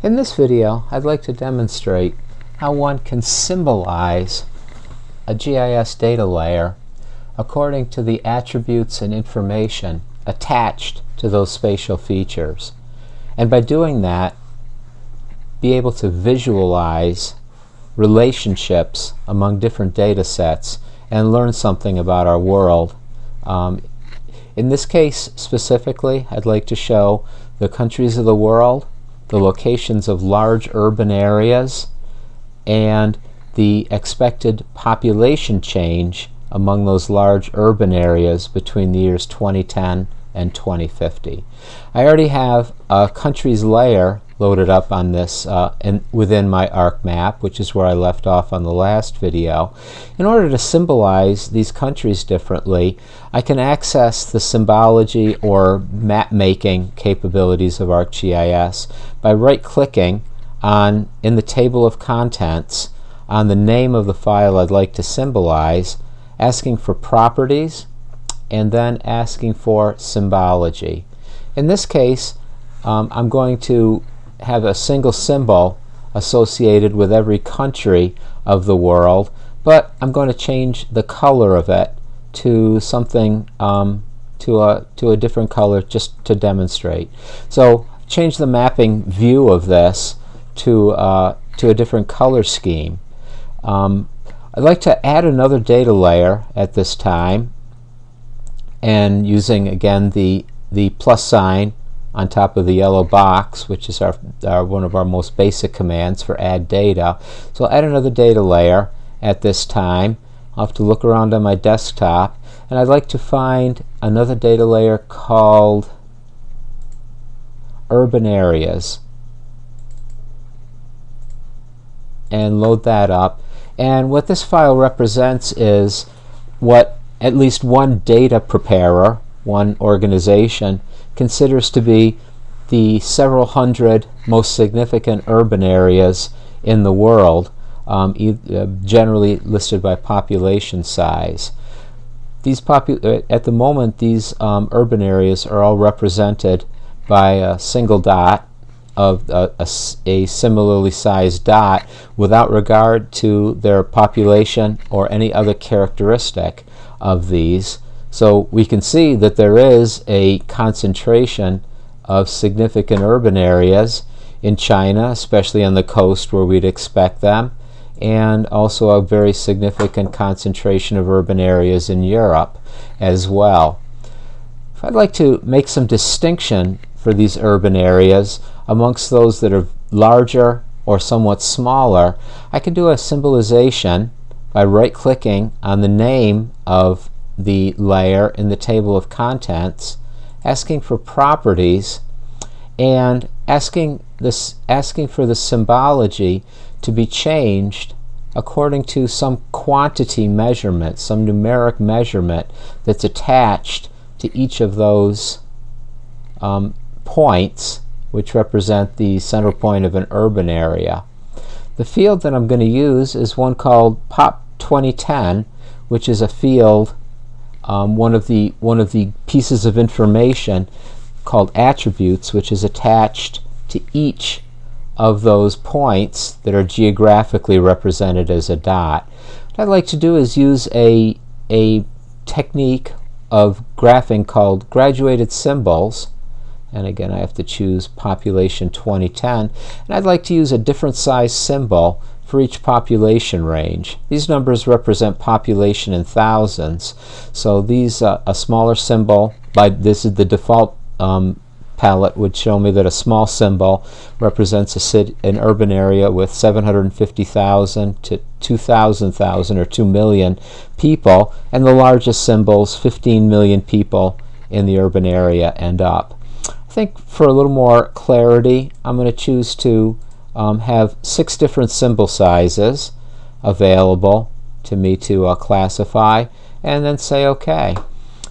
In this video, I'd like to demonstrate how one can symbolize a GIS data layer according to the attributes and information attached to those spatial features. And by doing that, be able to visualize relationships among different data sets and learn something about our world. In this case specifically, I'd like to show the countries of the world, the locations of large urban areas, and the expected population change among those large urban areas between the years 2010 and 2050. I already have a countries layer loaded up on this within my ArcMap, which is where I left off on the last video. In order to symbolize these countries differently, I can access the symbology or map making capabilities of ArcGIS by right-clicking in the table of contents on the name of the file I'd like to symbolize, asking for properties, and then asking for symbology. In this case, I'm going to have a single symbol associated with every country of the world, but I'm going to change the color of it to something to a different color just to demonstrate. So change the mapping view of this to a different color scheme. I'd like to add another data layer at this time, and using again the plus sign on top of the yellow box, which is one of our most basic commands for add data. So I'll add another data layer at this time. I'll have to look around on my desktop, and I'd like to find another data layer called urban areas and load that up. And what this file represents is what at least one data preparer, one organization, considers to be the several hundred most significant urban areas in the world, generally listed by population size. At the moment, these urban areas are all represented by a single dot of a similarly sized dot without regard to their population or any other characteristic of these. So we can see that there is a concentration of significant urban areas in China, especially on the coast where we'd expect them, and also a very significant concentration of urban areas in Europe as well. If I'd like to make some distinction for these urban areas amongst those that are larger or somewhat smaller, I can do a symbolization by right-clicking on the name of the layer in the table of contents, asking for properties, and asking for the symbology to be changed according to some quantity measurement, some numeric measurement that's attached to each of those points, which represent the central point of an urban area. The field that I'm going to use is one called Pop 2010, which is a field, one of the pieces of information called attributes, which is attached to each of those points that are geographically represented as a dot. What I'd like to do is use a technique of graphing called graduated symbols, and again I have to choose population 2010, and I'd like to use a different size symbol for each population range. These numbers represent population in thousands, so these a smaller symbol, this is the default palette, would show me that a small symbol represents an urban area with 750,000 to 2,000,000 or 2 million people, and the largest symbols, 15 million people in the urban area and up. I think for a little more clarity, I'm going to choose to have 6 different symbol sizes available to me to classify, and then say OK.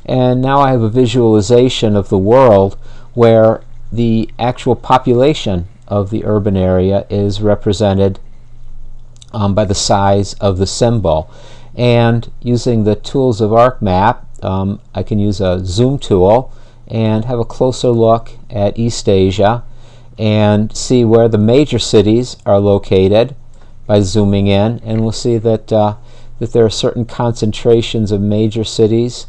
And now I have a visualization of the world where the actual population of the urban area is represented by the size of the symbol. And using the tools of ArcMap, I can use a zoom tool and have a closer look at East Asia and see where the major cities are located by zooming in, and we'll see that that there are certain concentrations of major cities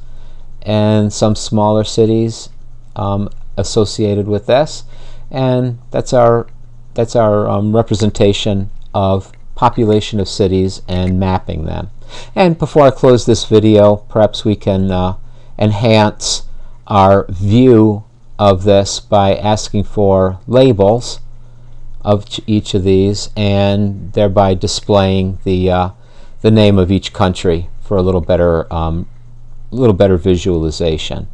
and some smaller cities associated with this, and that's our representation of population of cities and mapping them. And before I close this video, perhaps we can enhance our view of this by asking for labels of each of these, and thereby displaying the name of each country for a little better visualization.